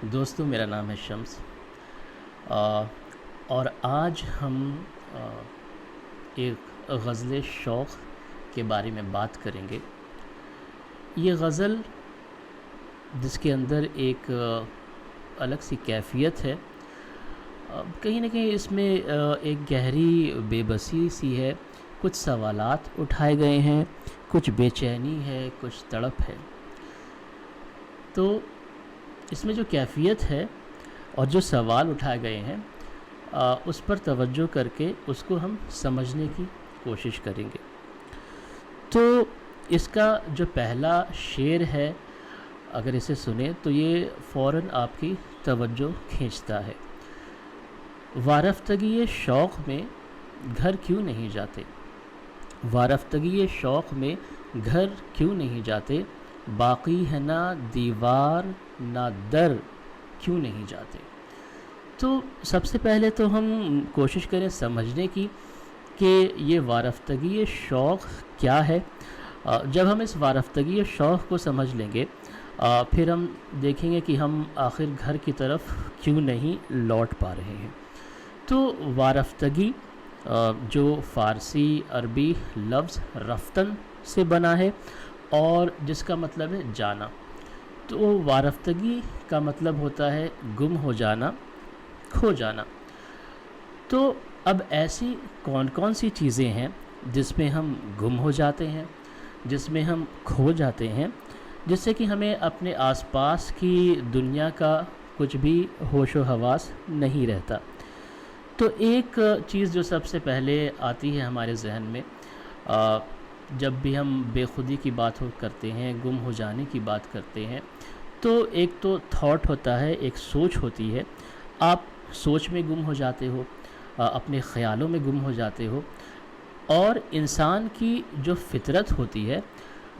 دوستو، میرا نام ہے شمس، آ، اور آج ہم ایک غزل شوق کے بارے میں بات کریں گے۔ یہ غزل جس کے اندر ایک الگ سی کیفیت ہے، کہیں نہ کہیں اس میں ایک گہری بے بسی سی ہے، کچھ سوالات اٹھائے گئے ہیں، کچھ بے چینی ہے، کچھ تڑپ ہے۔ تو اس میں جو کیفیت ہے اور جو سوال اٹھائے گئے ہیں اس پر توجہ کر کے اس کو ہم سمجھنے کی کوشش کریں گے۔ تو اس کا جو پہلا شعر ہے، اگر اسے سنیں تو یہ فوراً آپ کی توجہ کھینچتا ہے۔ وارفتگی شوق میں گھر کیوں نہیں جاتے، وارفتگی شوق میں گھر کیوں نہیں جاتے، باقی ہے نہ دیوار نہ در کیوں نہیں جاتے۔ تو سب سے پہلے تو ہم کوشش کریں سمجھنے کی کہ یہ وارفتگی شوق کیا ہے۔ جب ہم اس وارفتگی شوق کو سمجھ لیں گے پھر ہم دیکھیں گے کہ ہم آخر گھر کی طرف کیوں نہیں لوٹ پا رہے ہیں۔ تو وارفتگی جو فارسی عربی لفظ رفتن سے بنا ہے اور جس کا مطلب ہے جانا، تو وارفتگی کا مطلب ہوتا ہے گم ہو جانا، کھو جانا۔ تو اب ایسی کون کون سی چیزیں ہیں جس میں ہم گم ہو جاتے ہیں، جس میں ہم کھو جاتے ہیں، جس سے کہ ہمیں اپنے آس پاس کی دنیا کا کچھ بھی ہوش و حواس نہیں رہتا۔ تو ایک چیز جو سب سے پہلے آتی ہے ہمارے ذہن میں جب بھی ہم بے خودی کی بات کرتے ہیں، گم ہو جانے کی بات کرتے ہیں، تو ایک تو تھاٹ ہوتا ہے، ایک سوچ ہوتی ہے۔ آپ سوچ میں گم ہو جاتے ہو، اپنے خیالوں میں گم ہو جاتے ہو، اور انسان کی جو فطرت ہوتی ہے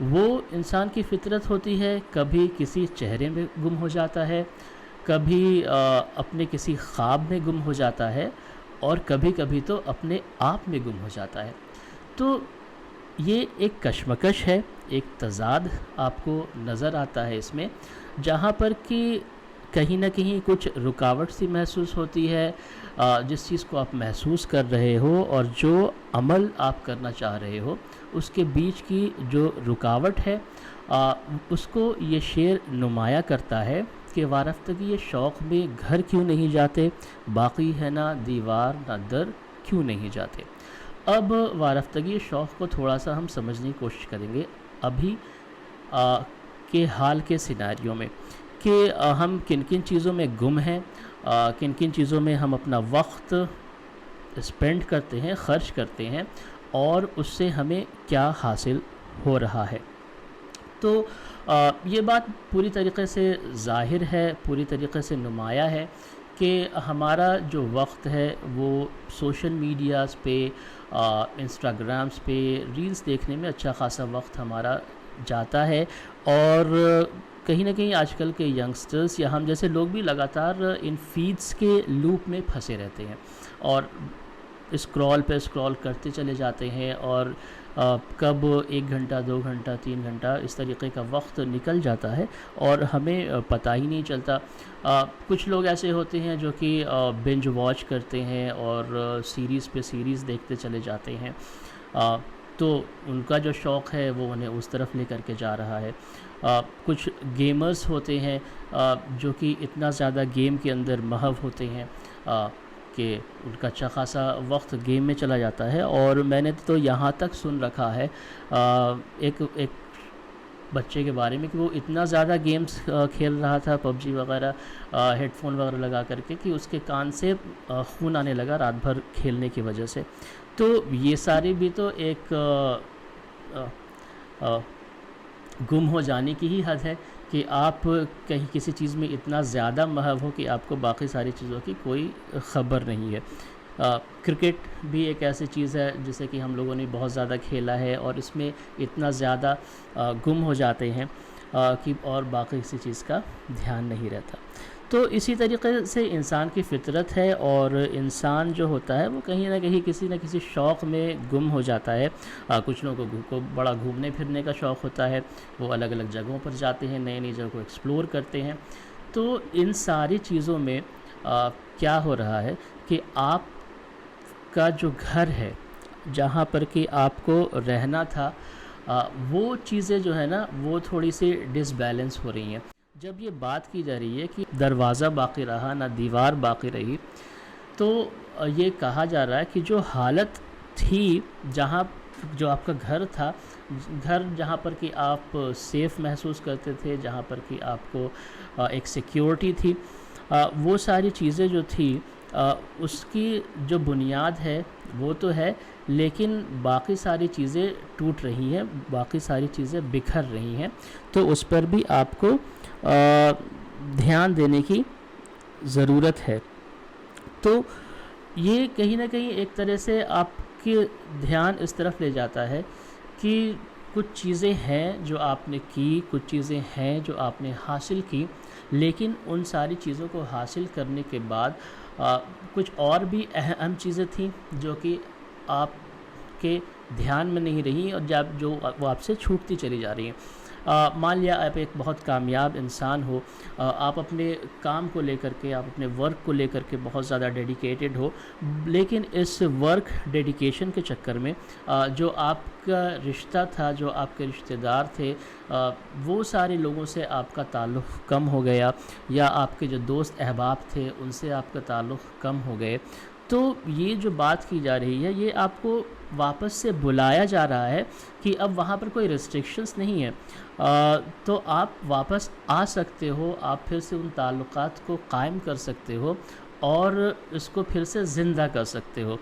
وہ انسان کی فطرت ہوتی ہے، کبھی کسی چہرے میں گم ہو جاتا ہے، کبھی اپنے کسی خواب میں گم ہو جاتا ہے، اور کبھی کبھی تو اپنے آپ میں گم ہو جاتا ہے۔ تو یہ ایک کشمکش ہے، ایک تضاد آپ کو نظر آتا ہے اس میں، جہاں پر کہ کہیں نہ کہیں کچھ رکاوٹ سی محسوس ہوتی ہے۔ جس چیز کو آپ محسوس کر رہے ہو اور جو عمل آپ کرنا چاہ رہے ہو، اس کے بیچ کی جو رکاوٹ ہے اس کو یہ شعر نمایاں کرتا ہے کہ وارفتگی شوق میں گھر کیوں نہیں جاتے، باقی ہے نہ دیوار نہ در کیوں نہیں جاتے۔ اب وارفتگی شوق کو تھوڑا سا ہم سمجھنے کی کوشش کریں گے ابھی کے حال کے سیناریوں میں، کہ ہم کن کن چیزوں میں گم ہیں، کن کن چیزوں میں ہم اپنا وقت اسپینڈ کرتے ہیں، خرچ کرتے ہیں، اور اس سے ہمیں کیا حاصل ہو رہا ہے۔ تو یہ بات پوری طریقے سے ظاہر ہے، پوری طریقے سے نمایاں ہے کہ ہمارا جو وقت ہے وہ سوشل میڈیاز پہ، انسٹاگرامز پہ ریلز دیکھنے میں اچھا خاصا وقت ہمارا جاتا ہے، اور کہیں نہ کہیں آج کل کے ینگسٹرز یا ہم جیسے لوگ بھی لگاتار ان فیڈز کے لوپ میں پھنسے رہتے ہیں، اور اسکرول پہ اسکرول کرتے چلے جاتے ہیں، اور کب 1 گھنٹہ 2 گھنٹہ 3 گھنٹہ اس طریقے کا وقت نکل جاتا ہے اور ہمیں پتہ ہی نہیں چلتا۔ کچھ لوگ ایسے ہوتے ہیں جو کہ بنج واچ کرتے ہیں اور سیریز پہ سیریز دیکھتے چلے جاتے ہیں، تو ان کا جو شوق ہے وہ انہیں اس طرف لے کر کے جا رہا ہے۔ کچھ گیمرز ہوتے ہیں جو کہ اتنا زیادہ گیم کے اندر محو ہوتے ہیں کہ ان کا اچھا خاصا وقت گیم میں چلا جاتا ہے، اور میں نے تو یہاں تک سن رکھا ہے ایک بچے کے بارے میں کہ وہ اتنا زیادہ گیمز کھیل رہا تھا، پب جی وغیرہ، ہیڈ فون وغیرہ لگا کر کے، کہ اس کے کان سے خون آنے لگا رات بھر کھیلنے کی وجہ سے۔ تو یہ ساری بھی تو ایک گم ہو جانے کی ہی حد ہے کہ آپ کہیں کسی چیز میں اتنا زیادہ محو ہو کہ آپ کو باقی ساری چیزوں کی کوئی خبر نہیں ہے۔ کرکٹ بھی ایک ایسی چیز ہے جسے کہ ہم لوگوں نے بہت زیادہ کھیلا ہے، اور اس میں اتنا زیادہ گم ہو جاتے ہیں کہ اور باقی کسی چیز کا دھیان نہیں رہتا۔ تو اسی طریقے سے انسان کی فطرت ہے، اور انسان جو ہوتا ہے وہ کہیں نہ کسی شوق میں گم ہو جاتا ہے۔ کچھ لوگوں کو بڑا گھومنے پھرنے کا شوق ہوتا ہے، وہ الگ الگ جگہوں پر جاتے ہیں، نئی نئی جگہوں کو ایکسپلور کرتے ہیں۔ تو ان ساری چیزوں میں کیا ہو رہا ہے کہ آپ کا جو گھر ہے جہاں پر کہ آپ کو رہنا تھا، وہ چیزیں جو ہے نا وہ تھوڑی سی ڈس بیلنس ہو رہی ہیں۔ جب یہ بات کی جا رہی ہے کہ دروازہ باقی رہا نہ دیوار باقی رہی، تو یہ کہا جا رہا ہے کہ جو حالت تھی جہاں جو آپ کا گھر تھا، گھر جہاں پر کہ آپ سیف محسوس کرتے تھے، جہاں پر کہ آپ کو ایک سیکیورٹی تھی، وہ ساری چیزیں جو تھی اس کی جو بنیاد ہے وہ تو ہے، لیکن باقی ساری چیزیں ٹوٹ رہی ہیں، باقی ساری چیزیں بکھر رہی ہیں، تو اس پر بھی آپ کو دھیان دینے کی ضرورت ہے۔ تو یہ کہیں نہ کہیں ایک طرح سے آپ کے دھیان اس طرف لے جاتا ہے کہ کچھ چیزیں ہیں جو آپ نے کی، کچھ چیزیں ہیں جو آپ نے حاصل کی، لیکن ان ساری چیزوں کو حاصل کرنے کے بعد کچھ اور بھی اہم چیزیں تھیں جو کہ آپ کے دھیان میں نہیں رہیں، اور جو وہ آپ سے چھوٹتی چلی جا رہی ہیں۔ مان لیا آپ ایک بہت کامیاب انسان ہو، آپ اپنے کام کو لے کر کے، آپ اپنے ورک کو لے کر کے بہت زیادہ ڈیڈیکیٹڈ ہو، لیکن اس ورک ڈیڈیکیشن کے چکر میں جو آپ کا رشتہ تھا، جو آپ کے رشتہ دار تھے، وہ سارے لوگوں سے آپ کا تعلق کم ہو گیا، یا آپ کے جو دوست احباب تھے ان سے آپ کا تعلق کم ہو گئے، تو یہ جو بات کی جا رہی ہے یہ آپ کو واپس سے بلایا جا رہا ہے کہ اب وہاں پر کوئی ریسٹرکشنز نہیں ہیں، تو آپ واپس آ سکتے ہو، آپ پھر سے ان تعلقات کو قائم کر سکتے ہو اور اس کو پھر سے زندہ کر سکتے ہو۔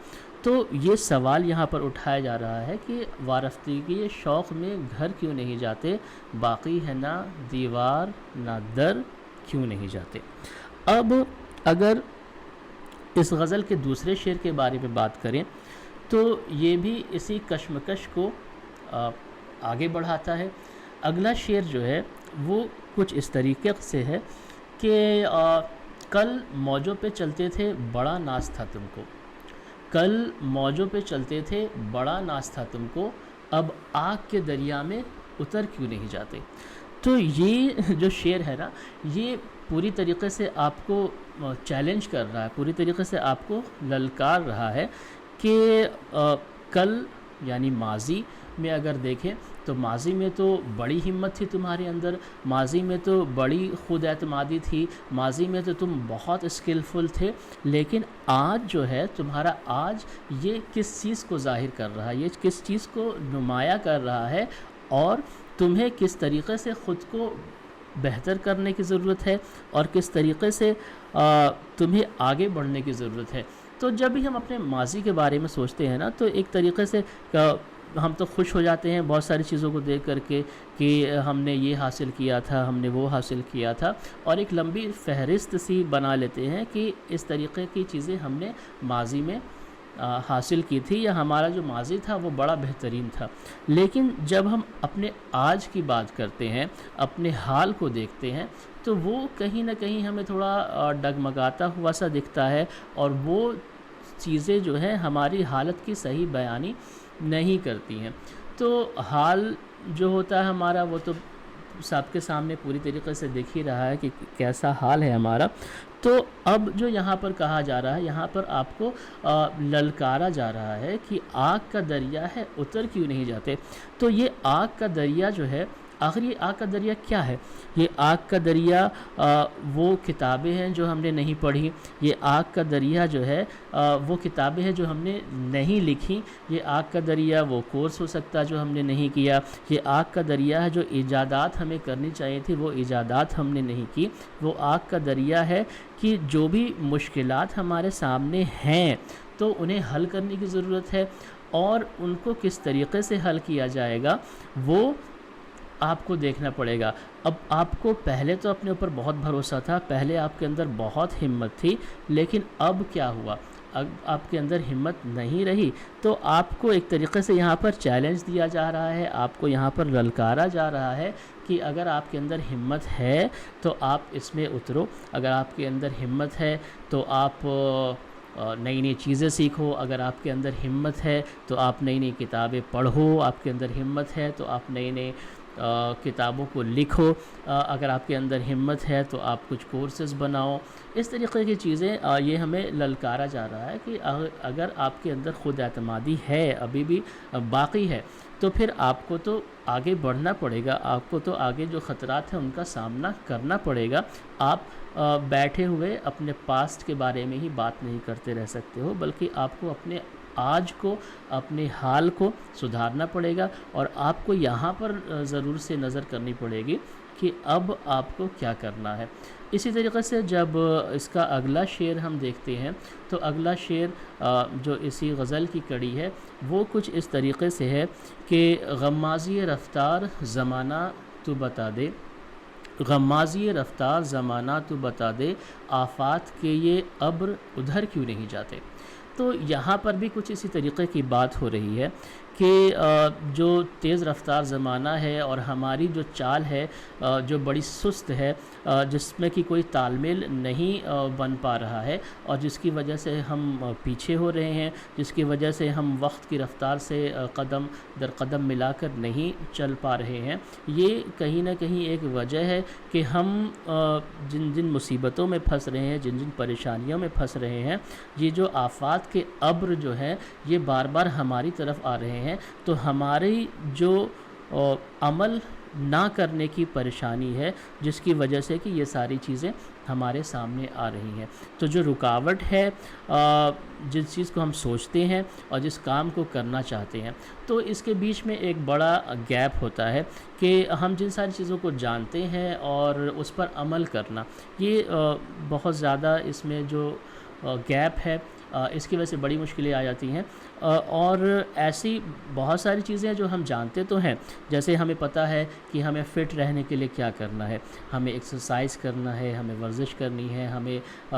تو یہ سوال یہاں پر اٹھایا جا رہا ہے کہ وارفتگی شوق میں گھر کیوں نہیں جاتے، باقی ہے نہ دیوار نہ در کیوں نہیں جاتے۔ اب اگر اس غزل کے دوسرے شعر کے بارے میں بات کریں تو یہ بھی اسی کشمکش کو آگے بڑھاتا ہے۔ اگلا شعر جو ہے وہ کچھ اس طریقے سے ہے کہ کل موجوں پہ چلتے تھے بڑا ناز تھا تم کو، کل موجوں پہ چلتے تھے بڑا ناز تھا تم کو، اب آگ کے دریا میں اتر کیوں نہیں جاتے۔ تو یہ جو شعر ہے نا یہ پوری طریقے سے آپ کو چیلنج کر رہا ہے، پوری طریقے سے آپ کو للکار رہا ہے کہ کل یعنی ماضی میں اگر دیکھیں تو ماضی میں تو بڑی ہمت تھی تمہارے اندر، ماضی میں تو بڑی خود اعتمادی تھی، ماضی میں تو تم بہت اسکلفل تھے، لیکن آج جو ہے تمہارا آج یہ کس چیز کو ظاہر کر رہا ہے، یہ کس چیز کو نمایاں کر رہا ہے، اور تمہیں کس طریقے سے خود کو بہتر کرنے کی ضرورت ہے اور کس طریقے سے تمہیں آگے بڑھنے کی ضرورت ہے۔ تو جب بھی ہم اپنے ماضی کے بارے میں سوچتے ہیں نا تو ایک طریقے سے ہم تو خوش ہو جاتے ہیں بہت ساری چیزوں کو دیکھ کر کے کہ ہم نے یہ حاصل کیا تھا، ہم نے وہ حاصل کیا تھا، اور ایک لمبی فہرست سی بنا لیتے ہیں کہ اس طریقے کی چیزیں ہم نے ماضی میں حاصل کی تھی، یا ہمارا جو ماضی تھا وہ بڑا بہترین تھا۔ لیکن جب ہم اپنے آج کی بات کرتے ہیں، اپنے حال کو دیکھتے ہیں، تو وہ کہیں نہ کہیں ہمیں تھوڑا ڈگمگاتا ہوا سا دکھتا ہے، اور وہ چیزیں جو ہیں ہماری حالت کی صحیح بیانی نہیں کرتی ہیں۔ تو حال جو ہوتا ہے ہمارا وہ تو سب کے سامنے پوری طریقے سے دیکھ ہی رہا ہے کہ کیسا حال ہے ہمارا۔ تو اب جو یہاں پر کہا جا رہا ہے، یہاں پر آپ کو للکارا جا رہا ہے کہ آگ کا دریا ہے اتر کیوں نہیں جاتے۔ تو یہ آگ کا دریا جو ہے، آخر یہ آگ کا دریا کیا ہے؟ یہ آگ کا دریا وہ کتابیں ہیں جو ہم نے نہیں پڑھی، یہ آگ کا دریا جو ہے وہ کتابیں ہیں جو ہم نے نہیں لکھی، یہ آگ کا دریا وہ کورس ہو سکتا ہے جو ہم نے نہیں کیا، یہ آگ کا دریا ہے جو ایجادات ہمیں کرنی چاہیے تھی وہ ایجادات ہم نے نہیں کی، وہ آگ کا دریا ہے کہ جو بھی مشکلات ہمارے سامنے ہیں تو انہیں حل کرنے کی ضرورت ہے، اور ان کو کس طریقے سے حل کیا جائے گا وہ آپ کو دیکھنا پڑے گا۔ اب آپ کو پہلے تو اپنے اوپر بہت بھروسہ تھا، پہلے آپ کے اندر بہت ہمت تھی، لیکن اب کیا ہوا؟ اب آپ کے اندر ہمت نہیں رہی، تو آپ کو ایک طریقے سے یہاں پر چیلنج دیا جا رہا ہے، آپ کو یہاں پر للکارا جا رہا ہے کہ اگر آپ کے اندر ہمت ہے تو آپ اس میں اترو، اگر آپ کے اندر ہمت ہے تو آپ نئی نئی چیزیں سیکھو، اگر آپ کے اندر ہمت ہے تو آپ نئی نئی کتابیں پڑھو، آپ کے اندر ہمت ہے تو آپ نئے نئے کتابوں کو لکھو، اگر آپ کے اندر ہمت ہے تو آپ کچھ کورسز بناؤ، اس طریقے کی چیزیں یہ ہمیں للکارا جا رہا ہے کہ اگر آپ کے اندر خود اعتمادی ہے ابھی بھی باقی ہے تو پھر آپ کو تو آگے بڑھنا پڑے گا، آپ کو تو آگے جو خطرات ہیں ان کا سامنا کرنا پڑے گا۔ آپ بیٹھے ہوئے اپنے پاسٹ کے بارے میں ہی بات نہیں کرتے رہ سکتے ہو، بلکہ آپ کو اپنے آج کو، اپنے حال کو سدھارنا پڑے گا، اور آپ کو یہاں پر ضرور سے نظر کرنی پڑے گی کہ اب آپ کو کیا کرنا ہے۔ اسی طریقے سے جب اس کا اگلا شعر ہم دیکھتے ہیں تو اگلا شعر جو اسی غزل کی کڑی ہے وہ کچھ اس طریقے سے ہے کہ غمازی رفتار زمانہ تو بتا دے، غمازی رفتار زمانہ تو بتا دے، آفات کے یہ ابر ادھر کیوں نہیں جاتے۔ تو یہاں پر بھی کچھ اسی طریقے کی بات ہو رہی ہے کہ جو تیز رفتار زمانہ ہے اور ہماری جو چال ہے جو بڑی سست ہے، جس میں کہ کوئی تال میل نہیں بن پا رہا ہے، اور جس کی وجہ سے ہم پیچھے ہو رہے ہیں، جس کی وجہ سے ہم وقت کی رفتار سے قدم در قدم ملا کر نہیں چل پا رہے ہیں، یہ کہیں نہ کہیں ایک وجہ ہے کہ ہم جن جن مصیبتوں میں پھنس رہے ہیں، جن جن پریشانیوں میں پھنس رہے ہیں، یہ جو آفات کے ابر جو ہیں یہ بار بار ہماری طرف آ رہے ہیں، تو ہماری جو عمل نہ کرنے کی پریشانی ہے جس کی وجہ سے کہ یہ ساری چیزیں ہمارے سامنے آ رہی ہیں۔ تو جو رکاوٹ ہے جس چیز کو ہم سوچتے ہیں اور جس کام کو کرنا چاہتے ہیں، تو اس کے بیچ میں ایک بڑا گیپ ہوتا ہے کہ ہم جن ساری چیزوں کو جانتے ہیں اور اس پر عمل کرنا، یہ بہت زیادہ اس میں جو گیپ ہے اس کی وجہ سے بڑی مشکلیں آ جاتی ہیں۔ اور ایسی بہت ساری چیزیں ہیں جو ہم جانتے تو ہیں، جیسے ہمیں پتہ ہے کہ ہمیں فٹ رہنے کے لیے کیا کرنا ہے، ہمیں ایکسرسائز کرنا ہے، ہمیں ورزش کرنی ہے، ہمیں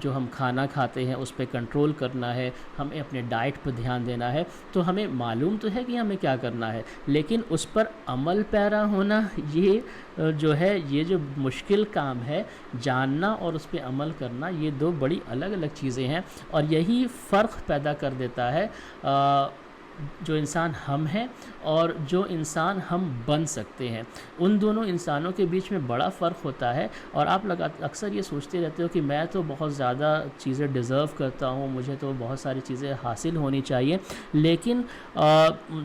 جو ہم کھانا کھاتے ہیں اس پہ کنٹرول کرنا ہے، ہمیں اپنے ڈائٹ پہ دھیان دینا ہے، تو ہمیں معلوم تو ہے کہ ہمیں کیا کرنا ہے، لیکن اس پر عمل پیرا ہونا یہ جو ہے یہ جو مشکل کام ہے، جاننا اور اس پہ عمل کرنا، یہ دو بڑی الگ الگ چیزیں ہیں، اور یہی فرق پیدا کر دیتا ہے جو انسان ہم ہیں اور جو انسان ہم بن سکتے ہیں۔ ان دونوں انسانوں کے بیچ میں بڑا فرق ہوتا ہے، اور آپ اکثر یہ سوچتے رہتے ہو کہ میں تو بہت زیادہ چیزیں ڈیزرو کرتا ہوں، مجھے تو بہت ساری چیزیں حاصل ہونی چاہیے، لیکن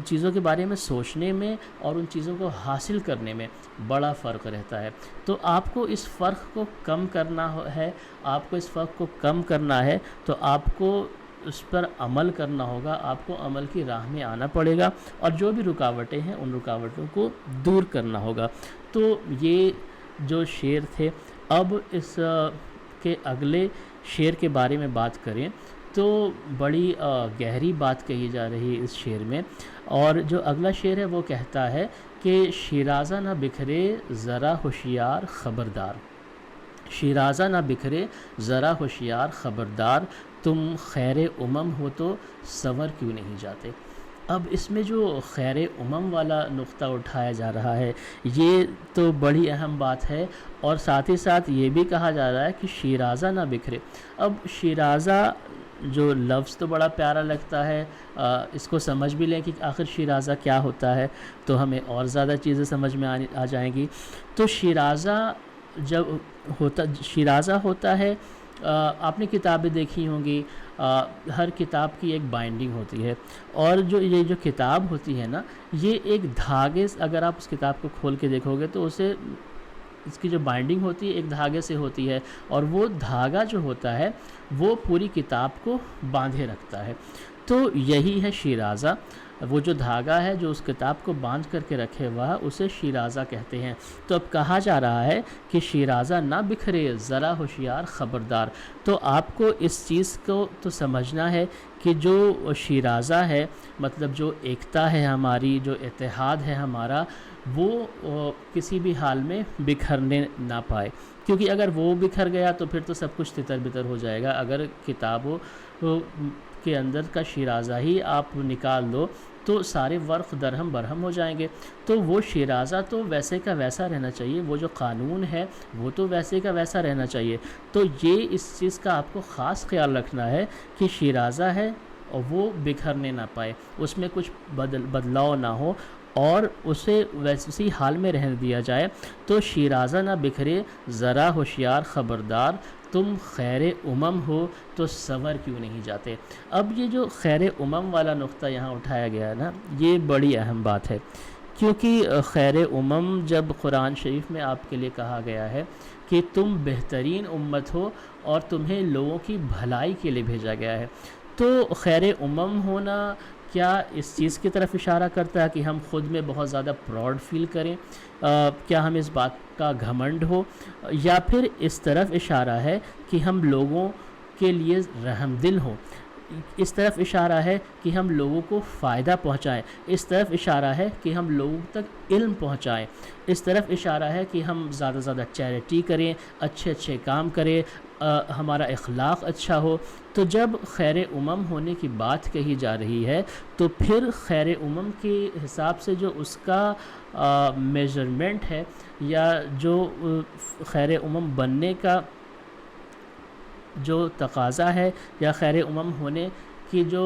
چیزوں کے بارے میں سوچنے میں اور ان چیزوں کو حاصل کرنے میں بڑا فرق رہتا ہے۔ تو آپ کو اس فرق کو کم کرنا ہے، آپ کو اس فرق کو کم کرنا ہے تو آپ کو اس پر عمل کرنا ہوگا، آپ کو عمل کی راہ میں آنا پڑے گا، اور جو بھی رکاوٹیں ہیں ان رکاوٹوں کو دور کرنا ہوگا۔ تو یہ جو شعر تھے، اب اس کے اگلے شعر کے بارے میں بات کریں تو بڑی گہری بات کہی جا رہی ہے اس شعر میں، اور جو اگلا شعر ہے وہ کہتا ہے کہ شیرازہ نہ بکھرے ذرا ہوشیار خبردار، شیرازہ نہ بکھرے ذرا ہوشیار خبردار، تم خیر امم ہو تو سنور کیوں نہیں جاتے۔ اب اس میں جو خیر امم والا نقطہ اٹھایا جا رہا ہے یہ تو بڑی اہم بات ہے، اور ساتھ ہی ساتھ یہ بھی کہا جا رہا ہے کہ شیرازہ نہ بکھرے۔ اب شیرازہ جو لفظ تو بڑا پیارا لگتا ہے، اس کو سمجھ بھی لیں کہ آخر شیرازہ کیا ہوتا ہے تو ہمیں اور زیادہ چیزیں سمجھ میں آ جائیں گی۔ تو شیرازہ جب شیرازہ ہوتا ہے، آپ نے کتابیں دیکھی ہوں گی، ہر کتاب کی ایک بائنڈنگ ہوتی ہے، اور یہ جو کتاب ہوتی ہے نا، یہ ایک دھاگے سے، اگر آپ اس کتاب کو کھول کے دیکھو گے تو اسے اس کی جو بائنڈنگ ہوتی ہے ایک دھاگے سے ہوتی ہے، اور وہ دھاگا جو ہوتا ہے وہ پوری کتاب کو باندھے رکھتا ہے۔ تو یہی ہے شیرازہ، وہ جو دھاگا ہے جو اس کتاب کو باندھ کر کے رکھے ہوا اسے شیرازہ کہتے ہیں۔ تو اب کہا جا رہا ہے کہ شیرازہ نہ بکھرے ذرا ہوشیار خبردار، تو آپ کو اس چیز کو تو سمجھنا ہے کہ جو شیرازہ ہے، مطلب جو ایکتا ہے ہماری، جو اتحاد ہے ہمارا، وہ کسی بھی حال میں بکھرنے نہ پائے، کیونکہ اگر وہ بکھر گیا تو پھر تو سب کچھ تتر بتر ہو جائے گا۔ اگر کتابوں کے اندر کا شیرازہ ہی آپ نکال دو تو سارے ورق درہم برہم ہو جائیں گے۔ تو وہ شیرازہ تو ویسے کا ویسا رہنا چاہیے، وہ جو قانون ہے وہ تو ویسے کا ویسا رہنا چاہیے۔ تو یہ اس چیز کا آپ کو خاص خیال رکھنا ہے کہ شیرازہ ہے اور وہ بکھرنے نہ پائے، اس میں کچھ بدلاؤ نہ ہو، اور اسے ویسی حال میں رہنے دیا جائے تو شیرازہ نہ بکھرے ذرا ہوشیار خبردار، تم خیر امم ہو تو سنور کیوں نہیں جاتے۔ اب یہ جو خیر امم والا نقطہ یہاں اٹھایا گیا ہے نا، یہ بڑی اہم بات ہے، کیونکہ خیر امم جب قرآن شریف میں آپ کے لیے کہا گیا ہے کہ تم بہترین امت ہو اور تمہیں لوگوں کی بھلائی کے لیے بھیجا گیا ہے، تو خیر امم ہونا کیا اس چیز کی طرف اشارہ کرتا ہے کہ ہم خود میں بہت زیادہ پراؤڈ فیل کریں، کیا ہم اس بات کا گھمنڈ ہو، یا پھر اس طرف اشارہ ہے کہ ہم لوگوں کے لیے رحم دل ہوں، اس طرف اشارہ ہے کہ ہم لوگوں کو فائدہ پہنچائیں، اس طرف اشارہ ہے کہ ہم لوگوں تک علم پہنچائیں، اس طرف اشارہ ہے کہ ہم زیادہ سے زیادہ چیریٹی کریں، اچھے اچھے کام کریں، ہمارا اخلاق اچھا ہو۔ تو جب خیر امم ہونے کی بات کہی جا رہی ہے تو پھر خیر امم کے حساب سے جو اس کا میجرمنٹ ہے، یا جو خیر امم بننے کا جو تقاضا ہے، یا خیر امم ہونے کی جو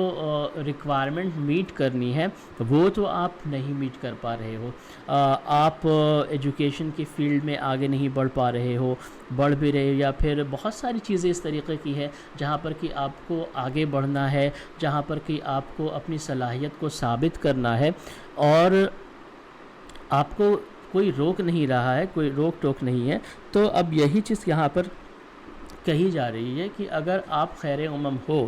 ریکوائرمنٹ میٹ کرنی ہے، وہ تو آپ نہیں میٹ کر پا رہے ہو، آپ ایجوکیشن کی فیلڈ میں آگے نہیں بڑھ پا رہے ہو، بڑھ بھی رہے ہو، یا پھر بہت ساری چیزیں اس طریقے کی ہے جہاں پر کہ آپ کو آگے بڑھنا ہے، جہاں پر کہ آپ کو اپنی صلاحیت کو ثابت کرنا ہے، اور آپ کو کوئی روک نہیں رہا ہے، کوئی روک ٹوک نہیں ہے۔ تو اب یہی چیز یہاں پر کہی جا رہی ہے کہ اگر آپ خیر امم ہو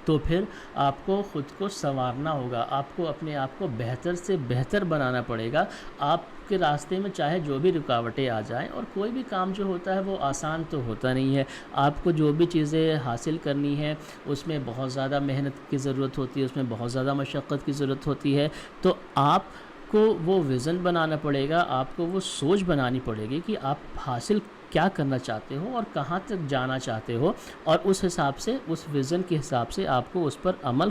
تو پھر آپ کو خود کو سنوارنا ہوگا، آپ کو اپنے آپ کو بہتر سے بہتر بنانا پڑے گا۔ آپ کے راستے میں چاہے جو بھی رکاوٹیں آ جائیں، اور کوئی بھی کام جو ہوتا ہے وہ آسان تو ہوتا نہیں ہے، آپ کو جو بھی چیزیں حاصل کرنی ہے اس میں بہت زیادہ محنت کی ضرورت ہوتی ہے، اس میں بہت زیادہ مشقت کی ضرورت ہوتی ہے۔ تو آپ کو وہ ویژن بنانا پڑے گا، آپ کو وہ سوچ بنانی پڑے گی کہ آپ حاصل کیا کرنا چاہتے ہو اور کہاں تک جانا چاہتے ہو، اور اس حساب سے، اس ویژن کے حساب سے آپ کو اس پر عمل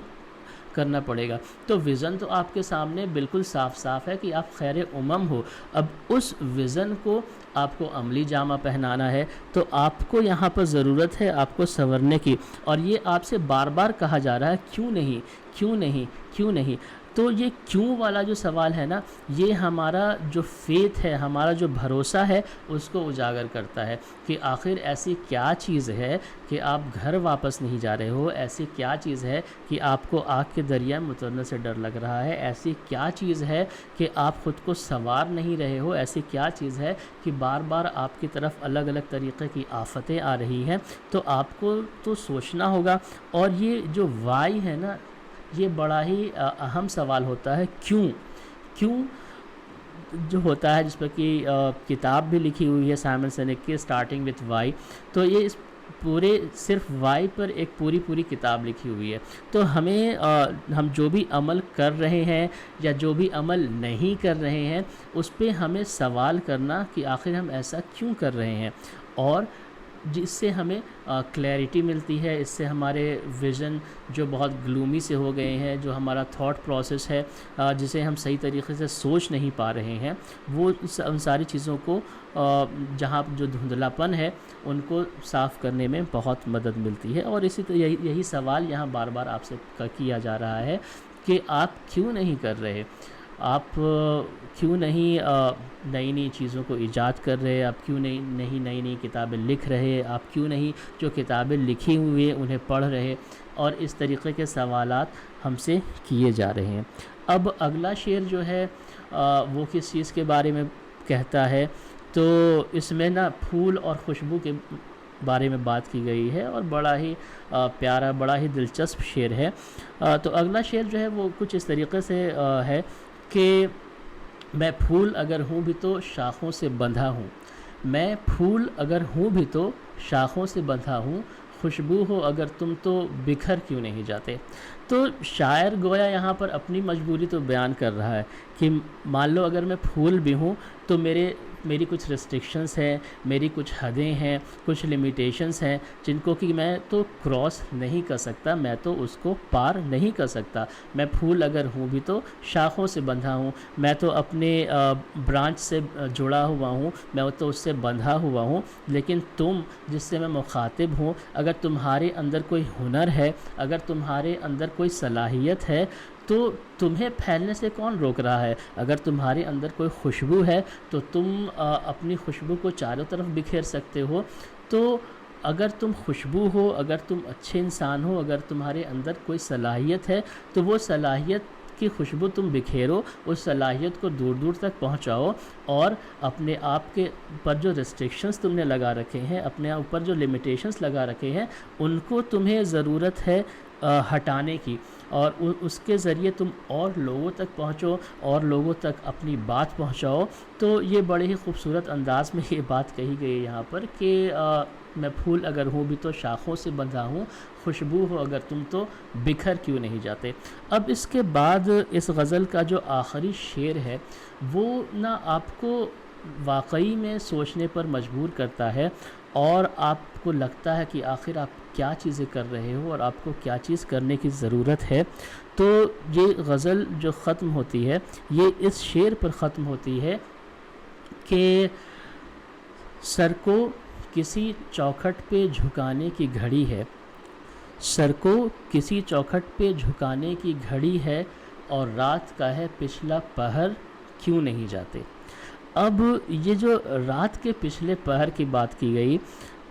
کرنا پڑے گا۔ تو ویژن تو آپ کے سامنے بالکل صاف صاف ہے کہ آپ خیر امم ہو، اب اس ویژن کو آپ کو عملی جامہ پہنانا ہے، تو آپ کو یہاں پر ضرورت ہے آپ کو سنورنے کی، اور یہ آپ سے بار بار کہا جا رہا ہے کیوں نہیں، کیوں نہیں، کیوں نہیں۔ تو یہ کیوں والا جو سوال ہے نا، یہ ہمارا جو فیتھ ہے، ہمارا جو بھروسہ ہے، اس کو اجاگر کرتا ہے کہ آخر ایسی کیا چیز ہے کہ آپ گھر واپس نہیں جا رہے ہو، ایسی کیا چیز ہے کہ آپ کو آگ کے دریا میں اترنے سے ڈر لگ رہا ہے، ایسی کیا چیز ہے کہ آپ خود کو سنوار نہیں رہے ہو، ایسی کیا چیز ہے کہ بار بار آپ کی طرف الگ الگ طریقے کی آفتیں آ رہی ہیں۔ تو آپ کو تو سوچنا ہوگا، اور یہ جو وائی ہے نا، یہ بڑا ہی اہم سوال ہوتا ہے، کیوں جو ہوتا ہے، جس پر کہ کتاب بھی لکھی ہوئی ہے سائمن سینیک کی اسٹارٹنگ وتھ وائی، تو یہ اس پورے صرف وائی پر ایک پوری کتاب لکھی ہوئی ہے۔ تو ہمیں ہم جو بھی عمل کر رہے ہیں یا جو بھی عمل نہیں کر رہے ہیں، اس پہ ہمیں سوال کرنا کہ آخر ہم ایسا کیوں کر رہے ہیں، اور جس سے ہمیں کلیئرٹی ملتی ہے، اس سے ہمارے ویژن جو بہت گلومی سے ہو گئے ہیں، جو ہمارا تھاٹ پروسیس ہے جسے ہم صحیح طریقے سے سوچ نہیں پا رہے ہیں، وہ ان ساری چیزوں کو جہاں جو دھندلا پن ہے ان کو صاف کرنے میں بہت مدد ملتی ہے۔ اور اسی طرح یہی سوال یہاں بار بار آپ سے کیا جا رہا ہے کہ آپ کیوں نہیں کر رہے، آپ کیوں نہیں نئی نئی چیزوں کو ایجاد کر رہے، آپ کیوں نہیں نئی کتابیں لکھ رہے، آپ کیوں نہیں جو کتابیں لکھی ہوئی ہیں انہیں پڑھ رہے، اور اس طریقے کے سوالات ہم سے کیے جا رہے ہیں۔ اب اگلا شعر جو ہے وہ کس چیز کے بارے میں کہتا ہے، تو اس میں نا پھول اور خوشبو کے بارے میں بات کی گئی ہے، اور بڑا ہی پیارا، بڑا ہی دلچسپ شعر ہے۔ تو اگلا شعر جو ہے وہ کچھ اس طریقے سے ہے کہ میں پھول اگر ہوں بھی تو شاخوں سے بندھا ہوں، میں پھول اگر ہوں بھی تو شاخوں سے بندھا ہوں، خوشبو ہو اگر تم تو بکھر کیوں نہیں جاتے۔ تو شاعر گویا یہاں پر اپنی مجبوری تو بیان کر رہا ہے کہ مان لو اگر میں پھول بھی ہوں تو میری کچھ ریسٹرکشنز ہیں، میری کچھ حدیں ہیں، کچھ لیمیٹیشنز ہیں، جن کو کہ میں تو کراس نہیں کر سکتا، میں تو اس کو پار نہیں کر سکتا۔ میں پھول اگر ہوں بھی تو شاخوں سے بندھا ہوں، میں تو اپنے برانچ سے جڑا ہوا ہوں، میں تو اس سے بندھا ہوا ہوں، لیکن تم جس سے میں مخاطب ہوں، اگر تمہارے اندر کوئی ہنر ہے، اگر تمہارے اندر کوئی صلاحیت ہے، تو تمہیں پھیلنے سے کون روک رہا ہے؟ اگر تمہارے اندر کوئی خوشبو ہے تو تم اپنی خوشبو کو چاروں طرف بکھیر سکتے ہو۔ تو اگر تم خوشبو ہو، اگر تم اچھے انسان ہو، اگر تمہارے اندر کوئی صلاحیت ہے تو وہ صلاحیت کی خوشبو تم بکھیرو، اس صلاحیت کو دور دور تک پہنچاؤ، اور اپنے آپ کے اوپر جو ریسٹرکشنز تم نے لگا رکھے ہیں، اپنے اوپر جو لمیٹیشنز لگا رکھے ہیں، ان کو تمہیں ضرورت ہے ہٹانے کی، اور اس کے ذریعے تم اور لوگوں تک پہنچو، اور لوگوں تک اپنی بات پہنچاؤ۔ تو یہ بڑے ہی خوبصورت انداز میں یہ بات کہی گئی ہے یہاں پر کہ میں پھول اگر ہوں بھی تو شاخوں سے بندھا ہوں، خوشبو ہو اگر تم تو بکھر کیوں نہیں جاتے۔ اب اس کے بعد اس غزل کا جو آخری شعر ہے وہ نہ آپ کو واقعی میں سوچنے پر مجبور کرتا ہے، اور آپ کو لگتا ہے کہ آخر آپ کیا چیزیں کر رہے ہو اور آپ کو کیا چیز کرنے کی ضرورت ہے۔ تو یہ غزل جو ختم ہوتی ہے یہ اس شعر پر ختم ہوتی ہے کہ سر کو کسی چوکھٹ پہ جھکانے کی گھڑی ہے، سر کو کسی چوکھٹ پہ جھکانے کی گھڑی ہے، اور رات کا ہے پچھلا پہر کیوں نہیں جاتے۔ اب یہ جو رات کے پچھلے پہر کی بات کی گئی،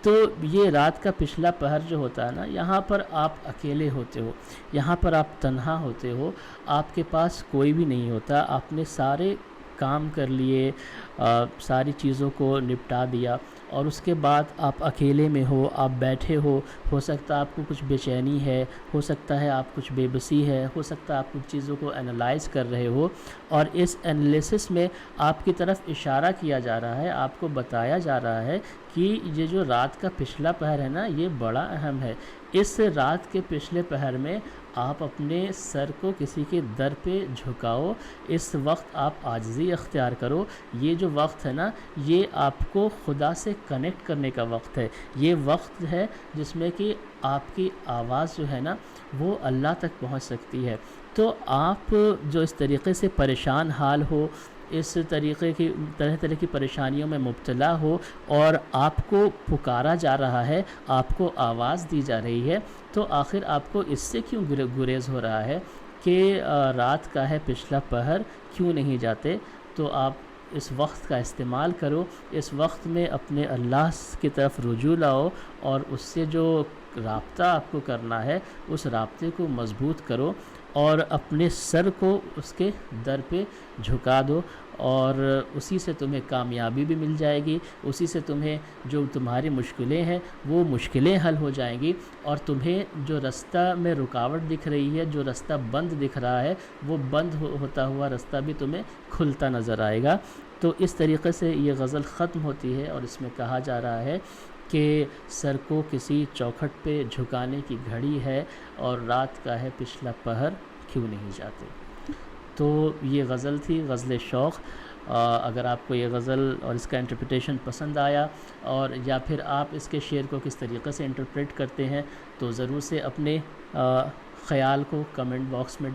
تو یہ رات کا پچھلا پہر جو ہوتا ہے نا، یہاں پر آپ اکیلے ہوتے ہو، یہاں پر آپ تنہا ہوتے ہو، آپ کے پاس کوئی بھی نہیں ہوتا، آپ نے سارے کام کر لیے، ساری چیزوں کو نپٹا دیا، اور اس کے بعد آپ اکیلے میں ہو، آپ بیٹھے ہو سکتا ہے آپ کو کچھ بے چینی ہے، ہو سکتا ہے آپ کچھ بے بسی ہے، ہو سکتا ہے آپ کچھ چیزوں کو انالائز کر رہے ہو، اور اس انالیسس میں آپ کی طرف اشارہ کیا جا رہا ہے، آپ کو بتایا جا رہا ہے کہ یہ جو رات کا پچھلا پہر ہے نا یہ بڑا اہم ہے۔ اس رات کے پچھلے پہر میں آپ اپنے سر کو کسی کے در پہ جھکاؤ، اس وقت آپ عاجزی اختیار کرو۔ یہ جو وقت ہے نا یہ آپ کو خدا سے کنیکٹ کرنے کا وقت ہے، یہ وقت ہے جس میں کہ آپ کی آواز جو ہے نا وہ اللہ تک پہنچ سکتی ہے۔ تو آپ جو اس طریقے سے پریشان حال ہو، اس طریقے کی طرح کی پریشانیوں میں مبتلا ہو، اور آپ کو پکارا جا رہا ہے، آپ کو آواز دی جا رہی ہے، تو آخر آپ کو اس سے کیوں گریز ہو رہا ہے کہ رات کا ہے پچھلا پہر کیوں نہیں جاتے؟ تو آپ اس وقت کا استعمال کرو، اس وقت میں اپنے اللہ کی طرف رجوع لاؤ، اور اس سے جو رابطہ آپ کو کرنا ہے اس رابطے کو مضبوط کرو، اور اپنے سر کو اس کے در پہ جھکا دو، اور اسی سے تمہیں کامیابی بھی مل جائے گی، اسی سے تمہیں جو تمہاری مشکلیں ہیں وہ مشکلیں حل ہو جائیں گی، اور تمہیں جو رستہ میں رکاوٹ دکھ رہی ہے، جو رستہ بند دکھ رہا ہے، وہ بند ہوتا ہوا رستہ بھی تمہیں کھلتا نظر آئے گا۔ تو اس طریقے سے یہ غزل ختم ہوتی ہے، اور اس میں کہا جا رہا ہے کہ سر کو کسی چوکھٹ پہ جھکانے کی گھڑی ہے، اور رات کا ہے پچھلا پہر کیوں نہیں جاتے۔ تو یہ غزل تھی، غزل شوق۔ اگر آپ کو یہ غزل اور اس کا انٹرپریٹیشن پسند آیا، اور یا پھر آپ اس کے شعر کو کس طریقے سے انٹرپریٹ کرتے ہیں، تو ضرور سے اپنے خیال کو کمنٹ باکس میں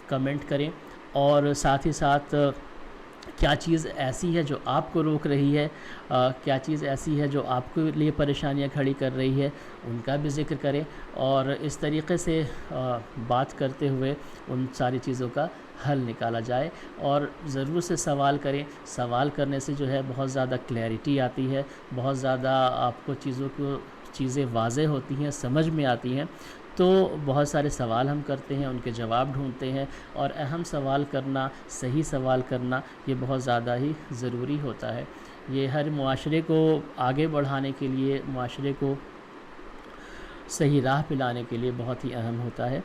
کمنٹ کریں، اور ساتھ ہی ساتھ کیا چیز ایسی ہے جو آپ کو روک رہی ہے، کیا چیز ایسی ہے جو آپ کے لیے پریشانیاں کھڑی کر رہی ہے، ان کا بھی ذکر کریں، اور اس طریقے سے بات کرتے ہوئے ان ساری چیزوں کا حل نکالا جائے۔ اور ضرور سے سوال کریں، سوال کرنے سے جو ہے بہت زیادہ کلیئرٹی آتی ہے، بہت زیادہ آپ کو چیزیں واضح ہوتی ہیں، سمجھ میں آتی ہیں۔ تو بہت سارے سوال ہم کرتے ہیں، ان کے جواب ڈھونڈتے ہیں، اور اہم سوال کرنا، صحیح سوال کرنا یہ بہت زیادہ ہی ضروری ہوتا ہے۔ یہ ہر معاشرے کو آگے بڑھانے کے لیے، معاشرے کو صحیح راہ پہ لانے کے لیے بہت ہی اہم ہوتا ہے۔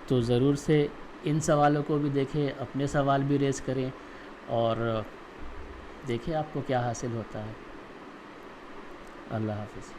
تو ضرور سے ان سوالوں کو بھی دیکھیں، اپنے سوال بھی ریز کریں، اور دیکھیں آپ کو کیا حاصل ہوتا ہے۔ اللہ حافظ۔